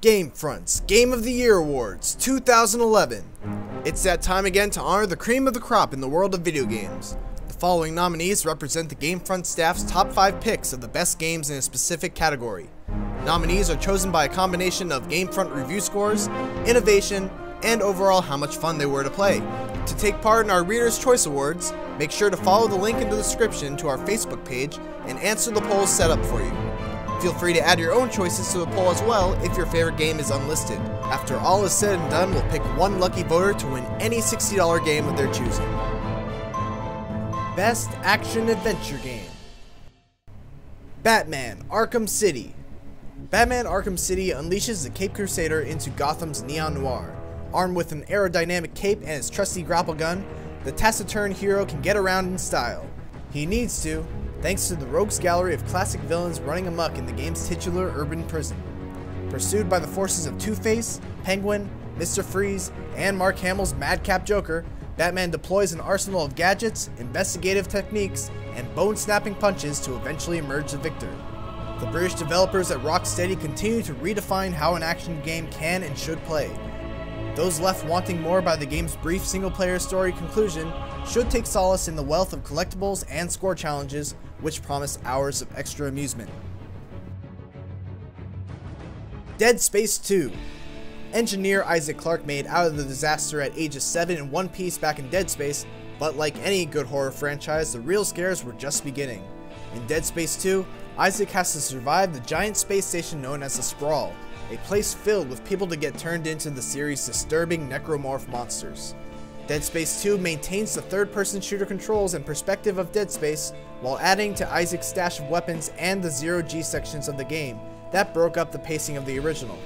Gamefront's Game of the Year Awards 2011. It's that time again to honor the cream of the crop in the world of video games. The following nominees represent the Gamefront staff's top 5 picks of the best games in a specific category. Nominees are chosen by a combination of Gamefront review scores, innovation, and overall how much fun they were to play. To take part in our Reader's Choice Awards, make sure to follow the link in the description to our Facebook page and answer the polls set up for you. Feel free to add your own choices to the poll as well if your favorite game is unlisted. After all is said and done, we'll pick one lucky voter to win any $60 game of their choosing. Best Action Adventure Game: Batman Arkham City. Batman Arkham City unleashes the Cape Crusader into Gotham's Neon Noir. Armed with an aerodynamic cape and his trusty grapple gun, the taciturn hero can get around in style. He needs to, thanks to the rogues gallery of classic villains running amok in the game's titular urban prison. Pursued by the forces of Two-Face, Penguin, Mr. Freeze, and Mark Hamill's Madcap Joker, Batman deploys an arsenal of gadgets, investigative techniques, and bone-snapping punches to eventually emerge the victor. The British developers at Rocksteady continue to redefine how an action game can and should play. Those left wanting more by the game's brief single-player story conclusion should take solace in the wealth of collectibles and score challenges, which promise hours of extra amusement. Dead Space 2. Engineer Isaac Clarke made out of the disaster at ages 7 in one piece back in Dead Space, but like any good horror franchise, the real scares were just beginning. In Dead Space 2, Isaac has to survive the giant space station known as the Sprawl, a place filled with people to get turned into the series' disturbing necromorph monsters. Dead Space 2 maintains the third-person shooter controls and perspective of Dead Space, while adding to Isaac's stash of weapons and the zero-G sections of the game that broke up the pacing of the original.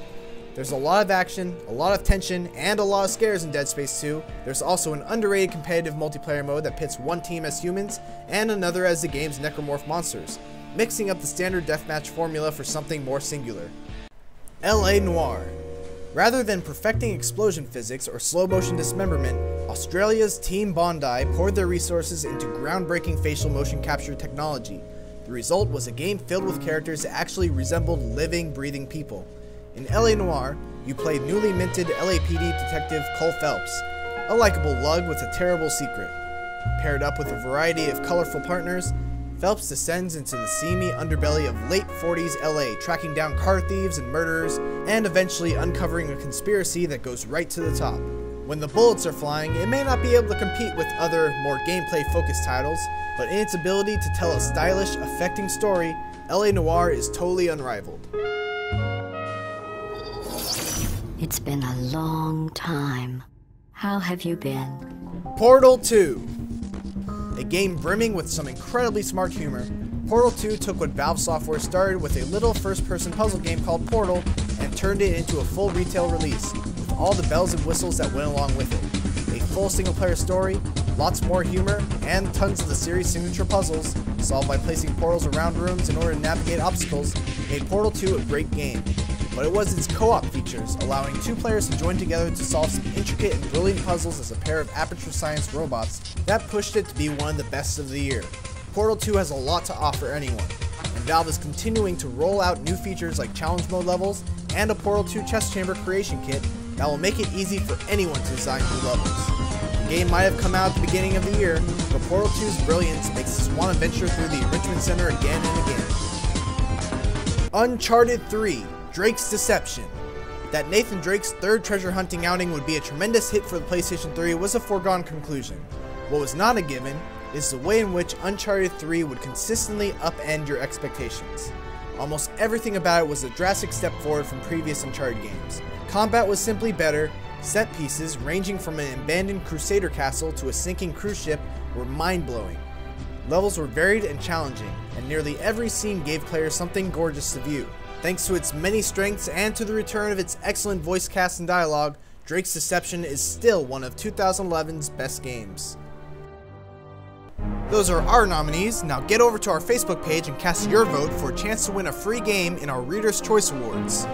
There's a lot of action, a lot of tension, and a lot of scares in Dead Space 2. There's also an underrated competitive multiplayer mode that pits one team as humans and another as the game's necromorph monsters, mixing up the standard deathmatch formula for something more singular. L.A. Noire. Rather than perfecting explosion physics or slow-motion dismemberment, Australia's Team Bondi poured their resources into groundbreaking facial motion capture technology. The result was a game filled with characters that actually resembled living, breathing people. In L.A. Noire, you play newly minted LAPD detective Cole Phelps, a likable lug with a terrible secret. Paired up with a variety of colorful partners, Phelps descends into the seamy underbelly of late 40s LA, tracking down car thieves and murderers, and eventually uncovering a conspiracy that goes right to the top. When the bullets are flying, it may not be able to compete with other, more gameplay-focused titles, but in its ability to tell a stylish, affecting story, L.A. Noire is totally unrivaled. It's been a long time. How have you been? Portal 2. A game brimming with some incredibly smart humor, Portal 2 took what Valve Software started with a little first-person puzzle game called Portal and turned it into a full retail release, with all the bells and whistles that went along with it. A full single-player story, lots more humor, and tons of the series' signature puzzles, solved by placing portals around rooms in order to navigate obstacles, made Portal 2 a great game. But it was its co-op features, allowing two players to join together to solve some intricate and brilliant puzzles as a pair of Aperture Science robots, that pushed it to be one of the best of the year. Portal 2 has a lot to offer anyone, and Valve is continuing to roll out new features like challenge mode levels and a Portal 2 chest chamber creation kit that will make it easy for anyone to design new levels. The game might have come out at the beginning of the year, but Portal 2's brilliance makes us want to venture through the Enrichment Center again and again. Uncharted 3. Drake's Deception. That Nathan Drake's third treasure hunting outing would be a tremendous hit for the PlayStation 3 was a foregone conclusion. What was not a given is the way in which Uncharted 3 would consistently upend your expectations. Almost everything about it was a drastic step forward from previous Uncharted games. Combat was simply better, set pieces ranging from an abandoned Crusader castle to a sinking cruise ship were mind-blowing. Levels were varied and challenging, and nearly every scene gave players something gorgeous to view. Thanks to its many strengths and to the return of its excellent voice cast and dialogue, Drake's Deception is still one of 2011's best games. Those are our nominees. Now get over to our Facebook page and cast your vote for a chance to win a free game in our Reader's Choice Awards.